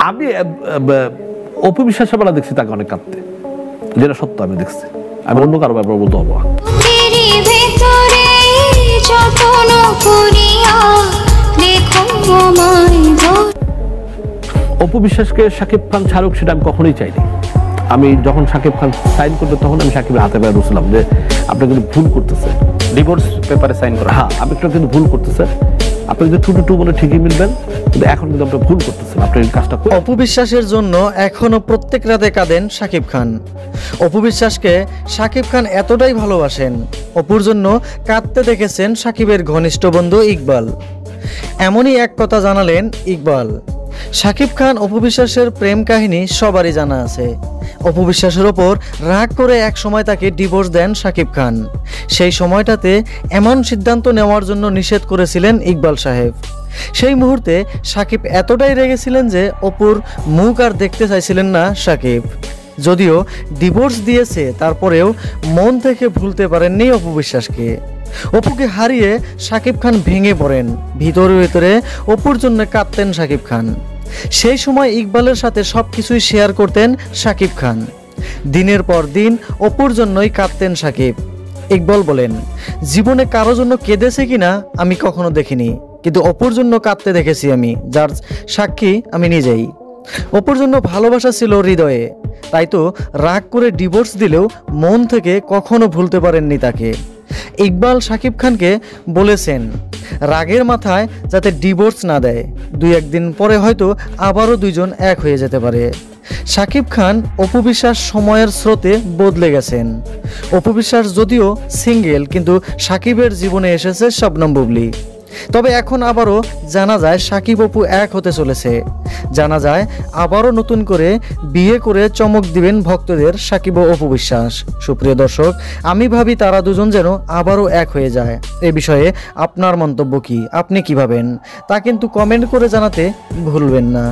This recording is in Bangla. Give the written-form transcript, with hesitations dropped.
আমি অপু বিশ্বাসের বেলা দেখছি তাকে অনেক কাঁদতে, যেটা সত্য আমি দেখছি। আমি অন্য কারো ব্যাপারে বলতে হবো। অপু বিশ্বাসকে শাকিব খান ছাড়ুক সেটা আমি কখনোই চাইনি। আমি যখন শাকিব খান সাইন করতে তখন আমি শাকিবের হাতে পায়ে বসলাম যে আপনি কিন্তু ভুল করতেছেন, ডিভোর্স পেপারে সাইন করা। হ্যাঁ, আপনি কিন্তু ভুল করতেছেন, আপনি যদি টু বলে ঠিকই মিলবেন, কিন্তু এখন কিন্তু আপনি ভুল করতেছেন, আপনি এই কাজটা। অপু বিশ্বাসের জন্য এখনো প্রত্যেক রাতে কাঁদেন শাকিব খান। অপু বিশ্বাসকে শাকিব খান এতটাই ভালোবাসেন, অপুর জন্য কাঁদতে দেখেছেন শাকিবের ঘনিষ্ঠ বন্ধু ইকবাল। এমনই এক কথা জানালেন ইকবাল। শাকিব খান অপু বিশ্বাসের প্রেম কাহিনী সবারই জানা আছে। অপু বিশ্বাসের ওপর রাগ করে এক সময় তাকে ডিভোর্স দেন শাকিব খান। সেই সময়টাতে এমন সিদ্ধান্ত নেওয়ার জন্য নিষেধ করেছিলেন ইকবাল সাহেব। সেই মুহূর্তে শাকিব এতটাই রেগেছিলেন যে অপুর মুখ আর দেখতে চাইছিলেন না শাকিব। যদিও ডিভোর্স দিয়েছে, তারপরেও মন থেকে ভুলতে পারেননি অপু বিশ্বাসকে। অপুকে হারিয়ে শাকিব খান ভেঙে পড়েন, ভিতরে ভিতরে অপুর জন্য কাঁদতেন শাকিব খান। সেই সময় ইকবালের সাথে সবকিছুই শেয়ার করতেন শাকিব খান। দিনের পর দিন অপুর জন্যই কাঁদতেন শাকিব। ইকবাল বলেন, জীবনে কারো জন্য কেঁদেছে কিনা আমি কখনো দেখিনি, কিন্তু অপুর জন্য কাঁদতে দেখেছি আমি, যার সাক্ষী আমি নিজেই। অপুর জন্য ভালোবাসা ছিল হৃদয়ে, তাই তো রাগ করে ডিভোর্স দিলেও মন থেকে কখনো ভুলতে পারেননি তাকে। ইকবাল শাকিব খানকে বলেছেন রাগের মাথায় যাতে ডিভোর্স না দেয়, 2-1 দিন পরে হয়তো আবারও দুইজন এক হয়ে যেতে পারে। শাকিব খান অপু বিশ্বাস সময়ের স্রোতে বদলে গেছেন। অপু বিশ্বাস যদিও সিঙ্গেল, কিন্তু শাকিবের জীবনে এসেছে শবনম বুবলি। তবে এখন আবারও জানা যায় শাকিব অপু এক হতে চলেছে। জানা যায় আবারও নতুন করে বিয়ে করে চমক দিবেন ভক্তদের শাকিব ও অপু বিশ্বাস। সুপ্রিয় দর্শক, আমি ভাবি তারা দুজন যেন আবারও এক হয়ে যায়। এ বিষয়ে আপনার মন্তব্য কি, আপনি কি ভাবেন তা কিন্তু কমেন্ট করে জানাতে ভুলবেন না।